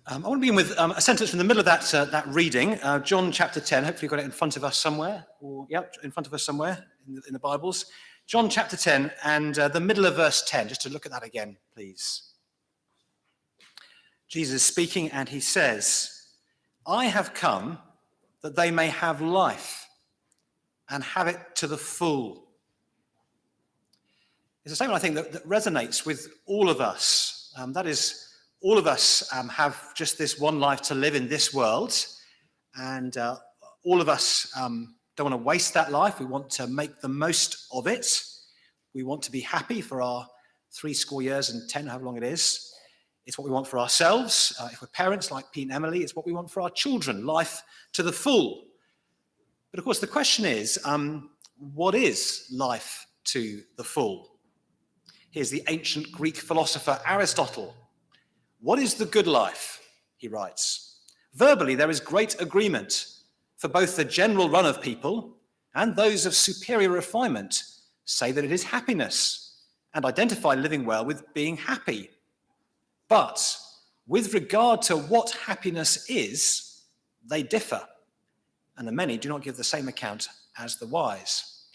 I want to begin with a sentence from the middle of that reading, John chapter 10. Hopefully you've got it in front of us somewhere, in front of us somewhere in the Bibles. John chapter 10 and the middle of verse 10, just to look at that again, please. Jesus is speaking and he says, "I have come that they may have life and have it to the full." It's a statement, I think, that resonates with all of us. That is, all of us have just this one life to live in this world, and all of us don't want to waste that life. We want to make the most of it. We want to be happy for our 70 years and 10, however long it is. It's what we want for ourselves. If we're parents like Pete and Emily, it's what we want for our children, life to the full. But of course, the question is, what is life to the full? Here's the ancient Greek philosopher Aristotle. "What is the good life?" he writes. "Verbally, there is great agreement, for both the general run of people and those of superior refinement say that it is happiness and identify living well with being happy. But with regard to what happiness is, they differ, and the many do not give the same account as the wise."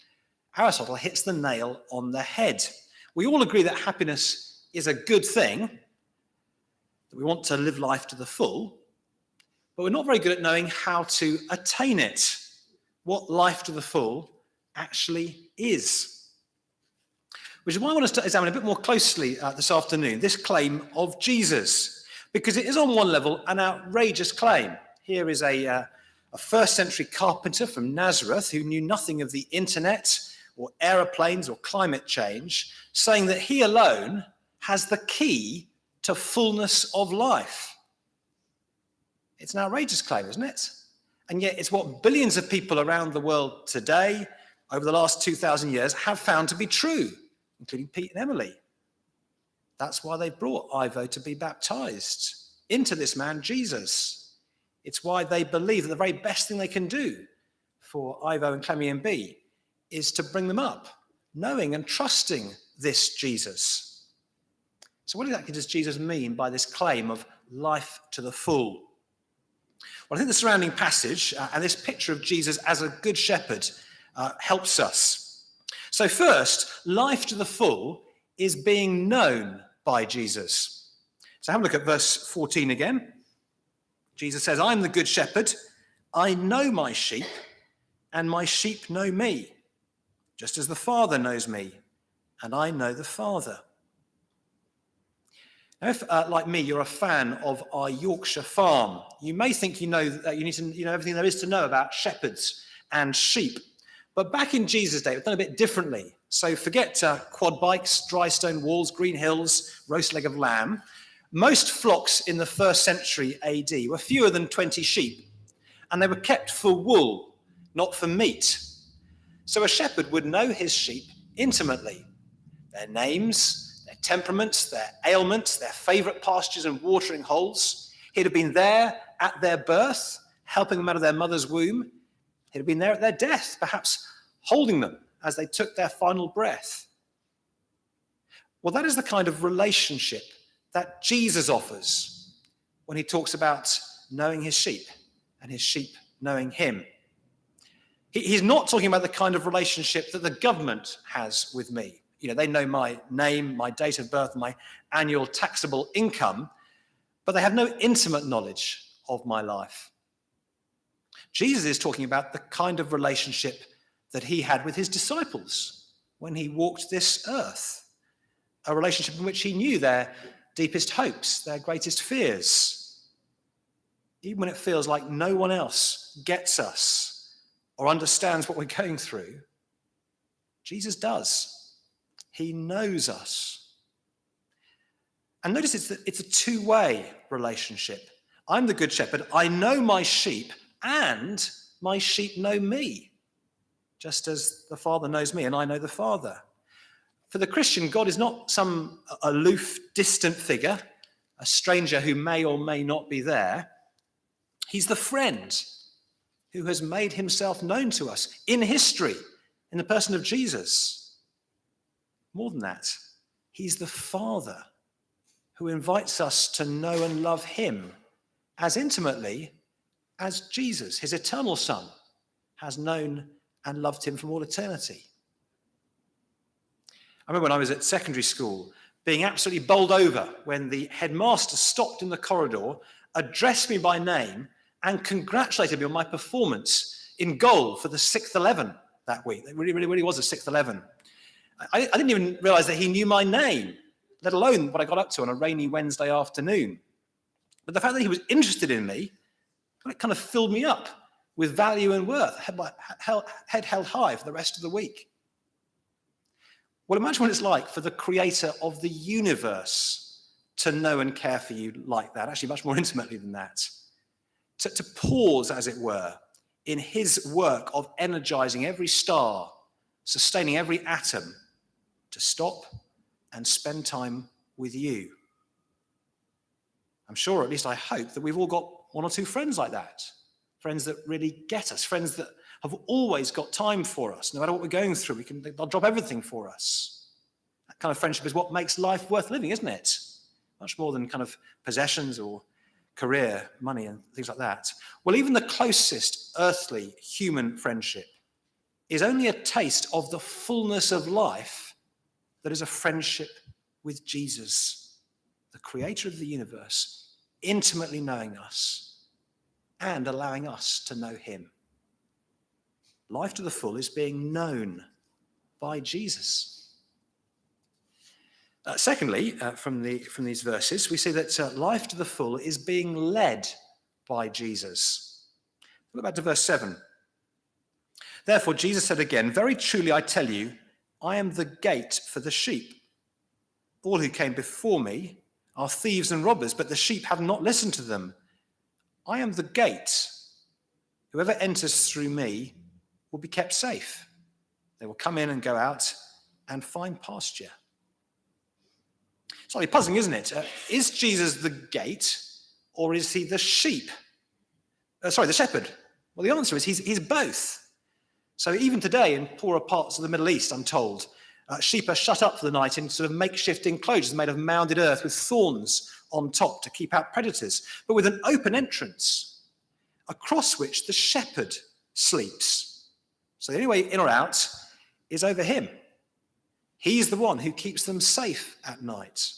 Aristotle hits the nail on the head. We all agree that happiness is a good thing, that we want to live life to the full, but we're not very good at knowing how to attain it, what life to the full actually is. Which is why I want us to examine a bit more closely this afternoon this claim of Jesus, because it is on one level an outrageous claim. Here is a first century carpenter from Nazareth who knew nothing of the internet or aeroplanes or climate change, saying that he alone has the key to fullness of life. It's an outrageous claim, isn't it? And yet it's what billions of people around the world today, over the last 2,000 years, have found to be true, including Pete and Emily. That's why they brought Ivo to be baptized into this man, Jesus. It's why they believe that the very best thing they can do for Ivo and Clemmy and B is to bring them up, knowing and trusting this Jesus. So what exactly does Jesus mean by this claim of life to the full? Well, I think the surrounding passage and this picture of Jesus as a good shepherd helps us. So first, life to the full is being known by Jesus. So have a look at verse 14 again. Jesus says, "I am the good shepherd. I know my sheep, and my sheep know me, just as the Father knows me, and I know the Father." Now, if, like me, you're a fan of our Yorkshire farm, you may think you need to know everything there is to know about shepherds and sheep. But back in Jesus' day, it was done a bit differently. So forget quad bikes, dry stone walls, green hills, roast leg of lamb. Most flocks in the first century AD were fewer than 20 sheep, and they were kept for wool, not for meat. So a shepherd would know his sheep intimately, their names, their temperaments, their ailments, their favourite pastures and watering holes. He'd have been there at their birth, helping them out of their mother's womb. He'd have been there at their death, perhaps holding them as they took their final breath. Well, that is the kind of relationship that Jesus offers when he talks about knowing his sheep and his sheep knowing him. He's not talking about the kind of relationship that the government has with me. You know, they know my name, my date of birth, my annual taxable income, but they have no intimate knowledge of my life. Jesus is talking about the kind of relationship that he had with his disciples when he walked this earth, a relationship in which he knew their deepest hopes, their greatest fears. Even when it feels like no one else gets us or understands what we're going through, Jesus does. He knows us. And notice it's a two-way relationship. I'm the good shepherd. I know my sheep, and my sheep know me, just as the Father knows me and I know the Father. For the Christian, God is not some aloof, distant figure, a stranger who may or may not be there. He's the friend who has made himself known to us in history, in the person of Jesus. More than that, he's the Father who invites us to know and love him as intimately as Jesus, his eternal Son, has known and loved him from all eternity. I remember when I was at secondary school being absolutely bowled over when the headmaster stopped in the corridor, addressed me by name, and congratulated me on my performance in goal for the 6th 11 that week. It really was a 6th 11. I didn't even realise that he knew my name, let alone what I got up to on a rainy Wednesday afternoon. But the fact that he was interested in me, it kind of filled me up with value and worth, head held high for the rest of the week. Well, imagine what it's like for the creator of the universe to know and care for you like that, actually much more intimately than that. To pause, as it were, in his work of energizing every star, sustaining every atom, to stop and spend time with you. I'm sure, or at least I hope, that we've all got one or two friends like that. Friends that really get us, friends that have always got time for us. No matter what we're going through, they'll drop everything for us. That kind of friendship is what makes life worth living, isn't it? Much more than kind of possessions or career, money, and things like that. Well, even the closest earthly human friendship is only a taste of the fullness of life that is a friendship with Jesus, the creator of the universe, intimately knowing us and allowing us to know him. Life to the full is being known by Jesus. Secondly, from these verses, we see that life to the full is being led by Jesus. Look back to verse 7. Therefore, Jesus said again, "Very truly I tell you, I am the gate for the sheep. All who came before me are thieves and robbers, but the sheep have not listened to them. I am the gate. Whoever enters through me will be kept safe. They will come in and go out and find pasture." Slightly puzzling, isn't it? Is Jesus the gate, or is he the sheep? The shepherd. Well, the answer is he's both. So even today in poorer parts of the Middle East, I'm told, sheep are shut up for the night in sort of makeshift enclosures made of mounded earth with thorns on top to keep out predators, but with an open entrance across which the shepherd sleeps. So the only way in or out is over him. He's the one who keeps them safe at night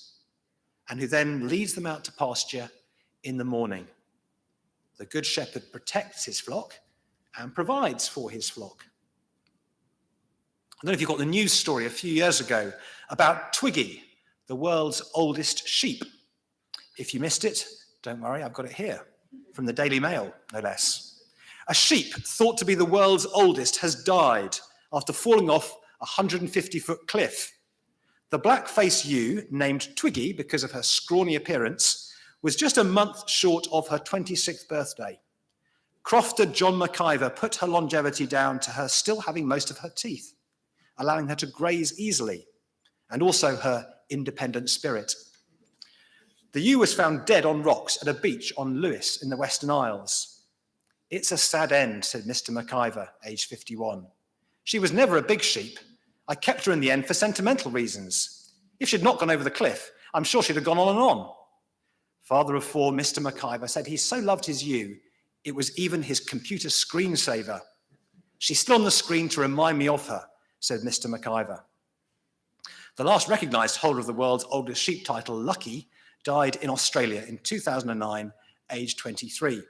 and who then leads them out to pasture in the morning. The good shepherd protects his flock and provides for his flock. I don't know if you got the news story a few years ago about Twiggy, the world's oldest sheep. If you missed it, don't worry, I've got it here, from the Daily Mail, no less. A sheep thought to be the world's oldest has died after falling off a 150-foot cliff. The black-faced ewe, named Twiggy because of her scrawny appearance, was just a month short of her 26th birthday. Crofter John McIver put her longevity down to her still having most of her teeth, allowing her to graze easily, and also her independent spirit. The ewe was found dead on rocks at a beach on Lewis in the Western Isles. "It's a sad end," said Mr. McIver, aged 51. "She was never a big sheep. I kept her in the end for sentimental reasons. If she'd not gone over the cliff, I'm sure she'd have gone on and on." Father of four, Mr. McIver, said he so loved his ewe, it was even his computer screensaver. "She's still on the screen to remind me of her," said Mr. McIver. The last recognised holder of the world's oldest sheep title, Lucky, died in Australia in 2009, aged 23.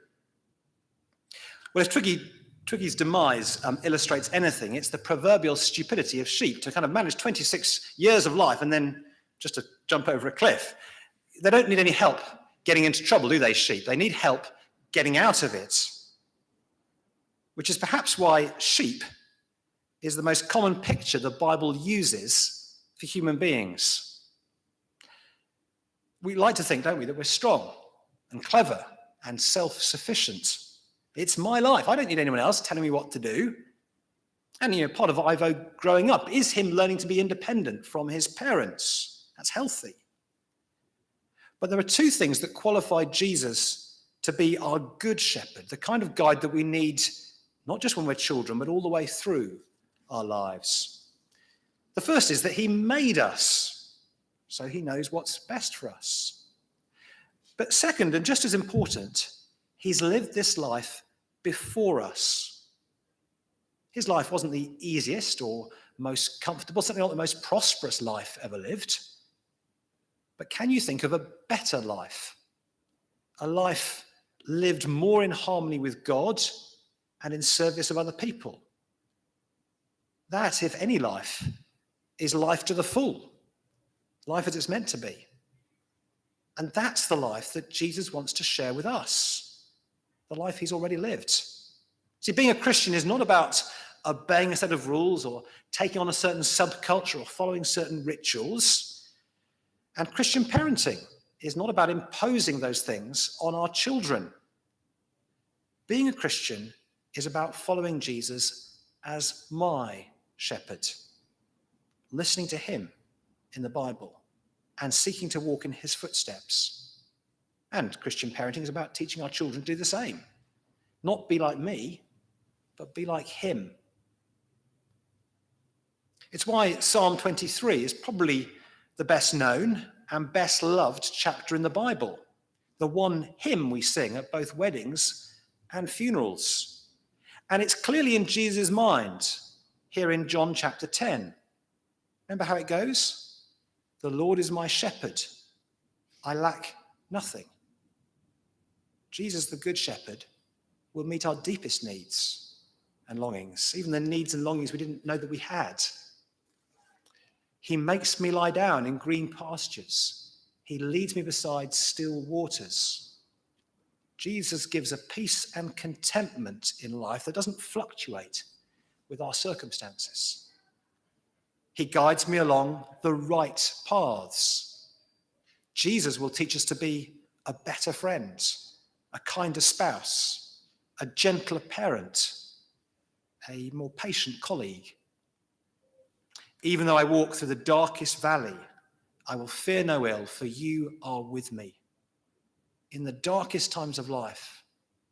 Well, if Twiggy's demise illustrates anything, it's the proverbial stupidity of sheep to kind of manage 26 years of life and then just to jump over a cliff. They don't need any help getting into trouble, do they, sheep? They need help getting out of it, which is perhaps why sheep is the most common picture the Bible uses for human beings. We like to think, don't we, that we're strong and clever and self-sufficient. It's my life. I don't need anyone else telling me what to do. And, part of Ivo growing up is him learning to be independent from his parents. That's healthy. But there are two things that qualify Jesus to be our good shepherd, the kind of guide that we need, not just when we're children, but all the way through our lives. The first is that he made us, so he knows what's best for us. But second, and just as important, he's lived this life before us. His life wasn't the easiest or most comfortable, certainly not the most prosperous life ever lived. But can you think of a better life? A life lived more in harmony with God and in service of other people. That, if any life, is life to the full, life as it's meant to be. And that's the life that Jesus wants to share with us, the life he's already lived. See, being a Christian is not about obeying a set of rules or taking on a certain subculture or following certain rituals. And Christian parenting is not about imposing those things on our children. Being a Christian is about following Jesus as my shepherd, listening to him in the Bible and seeking to walk in his footsteps. And Christian parenting is about teaching our children to do the same. Not be like me, but be like him. It's why Psalm 23 is probably the best known and best loved chapter in the Bible, the one hymn we sing at both weddings and funerals. And it's clearly in Jesus' mind here in John chapter 10. Remember how it goes? The Lord is my shepherd. I lack nothing. Jesus, the good shepherd, will meet our deepest needs and longings, even the needs and longings we didn't know that we had. He makes me lie down in green pastures. He leads me beside still waters. Jesus gives a peace and contentment in life that doesn't fluctuate with our circumstances. He guides me along the right paths. Jesus will teach us to be a better friend, a kinder spouse, a gentler parent, a more patient colleague. Even though I walk through the darkest valley, I will fear no ill, for you are with me. In the darkest times of life,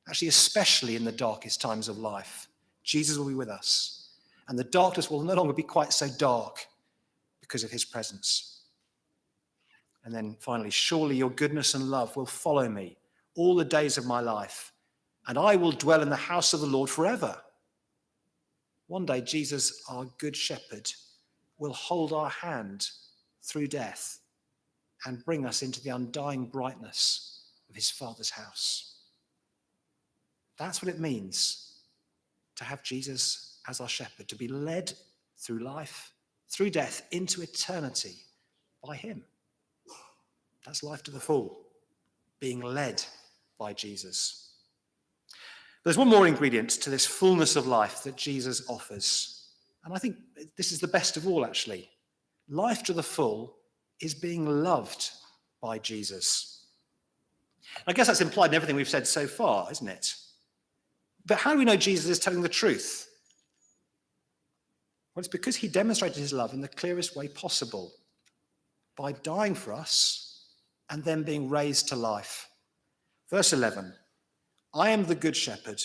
actually especially in the darkest times of life, Jesus will be with us. And the darkness will no longer be quite so dark because of his presence. And then finally, surely your goodness and love will follow me all the days of my life, and I will dwell in the house of the Lord forever. One day, Jesus, our good shepherd, will hold our hand through death and bring us into the undying brightness of his Father's house. That's what it means to have Jesus as our shepherd, to be led through life, through death, into eternity by him. That's life to the full, being led by Jesus. There's one more ingredient to this fullness of life that Jesus offers. And I think this is the best of all, actually. Life to the full is being loved by Jesus. I guess that's implied in everything we've said so far, isn't it? But how do we know Jesus is telling the truth? Well, it's because he demonstrated his love in the clearest way possible, by dying for us and then being raised to life. Verse 11, I am the good shepherd.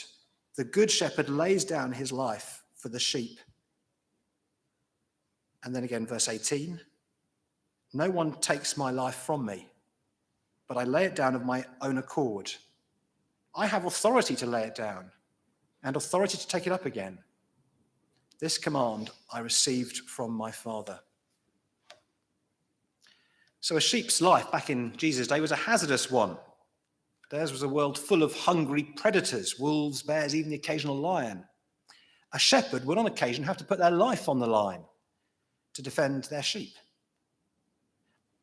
The good shepherd lays down his life for the sheep. And then again, verse 18, no one takes my life from me, but I lay it down of my own accord. I have authority to lay it down and authority to take it up again. This command I received from my Father. So a sheep's life back in Jesus' day was a hazardous one. Theirs was a world full of hungry predators, wolves, bears, even the occasional lion. A shepherd would on occasion have to put their life on the line to defend their sheep.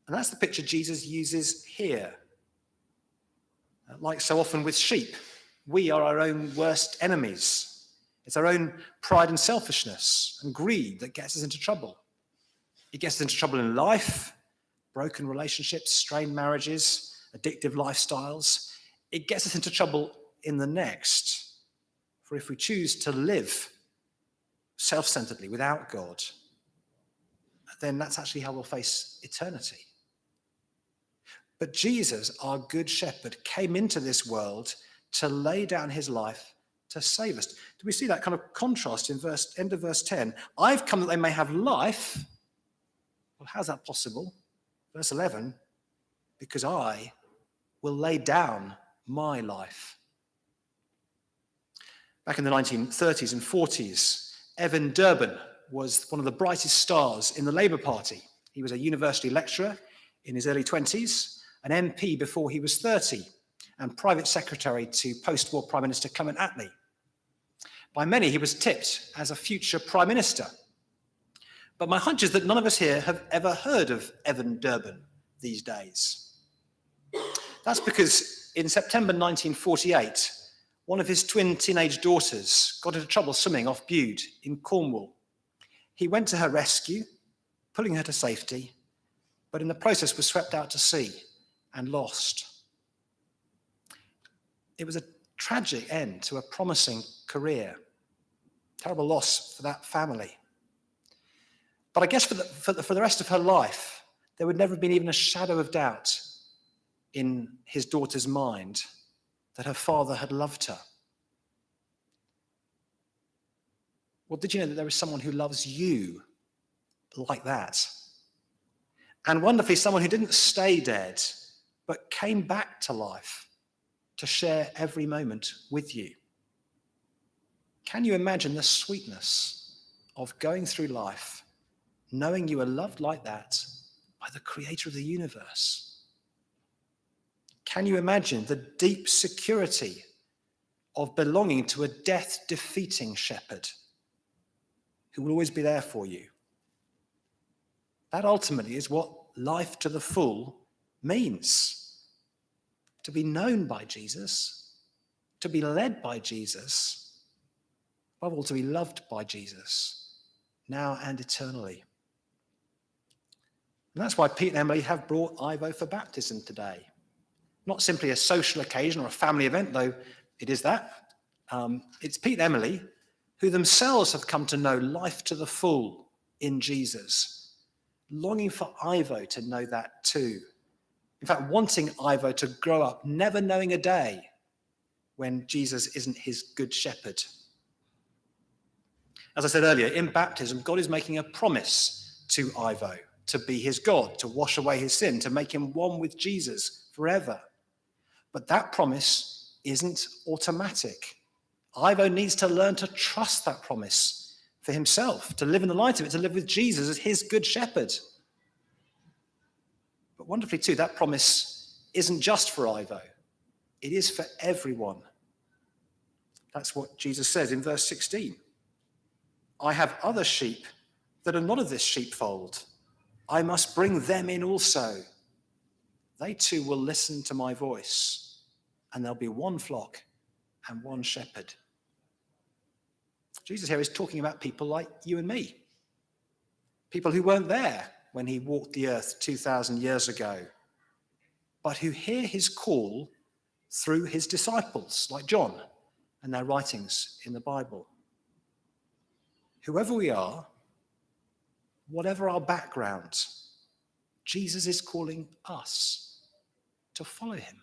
And that's the picture Jesus uses here. Like so often with sheep, we are our own worst enemies. It's our own pride and selfishness and greed that gets us into trouble. It gets us into trouble in life, broken relationships, strained marriages, addictive lifestyles. It gets us into trouble in the next. For if we choose to live self-centeredly without God, then that's actually how we'll face eternity. But Jesus, our good shepherd, came into this world to lay down his life to save us. Do we see that kind of contrast in end of verse 10? I've come that they may have life. Well, how's that possible? Verse 11, because I will lay down my life. Back in the 1930s and 40s, Evan Durbin was one of the brightest stars in the Labour Party. He was a university lecturer in his early 20s, an MP before he was 30, and private secretary to post-war Prime Minister Clement Attlee. By many, he was tipped as a future Prime Minister. But my hunch is that none of us here have ever heard of Evan Durbin these days. That's because in September 1948, one of his twin teenage daughters got into trouble swimming off Bude in Cornwall. He went to her rescue, pulling her to safety, but in the process was swept out to sea and lost. It was a tragic end to a promising career. Terrible loss for that family. But I guess for the rest of her life, there would never have been even a shadow of doubt in his daughter's mind that her father had loved her. Well, did you know that there is someone who loves you like that? And wonderfully, someone who didn't stay dead, but came back to life to share every moment with you. Can you imagine the sweetness of going through life knowing you are loved like that by the creator of the universe? Can you imagine the deep security of belonging to a death-defeating shepherd who will always be there for you? That ultimately is what life to the full means. To be known by Jesus, to be led by Jesus, above all, to be loved by Jesus, now and eternally. And that's why Pete and Emily have brought Ivo for baptism today. Not simply a social occasion or a family event, though it is that. It's Pete and Emily who themselves have come to know life to the full in Jesus, longing for Ivo to know that too. In fact, wanting Ivo to grow up, never knowing a day when Jesus isn't his good shepherd. As I said earlier, in baptism, God is making a promise to Ivo to be his God, to wash away his sin, to make him one with Jesus forever. But that promise isn't automatic. Ivo needs to learn to trust that promise for himself, to live in the light of it, to live with Jesus as his good shepherd. But wonderfully too, that promise isn't just for Ivo. It is for everyone. That's what Jesus says in verse 16. I have other sheep that are not of this sheepfold. I must bring them in also. They too will listen to my voice, and there'll be one flock and one shepherd. Jesus here is talking about people like you and me. People who weren't there when he walked the earth 2,000 years ago, but who hear his call through his disciples, like John, and their writings in the Bible. Whoever we are, whatever our background, Jesus is calling us to follow him.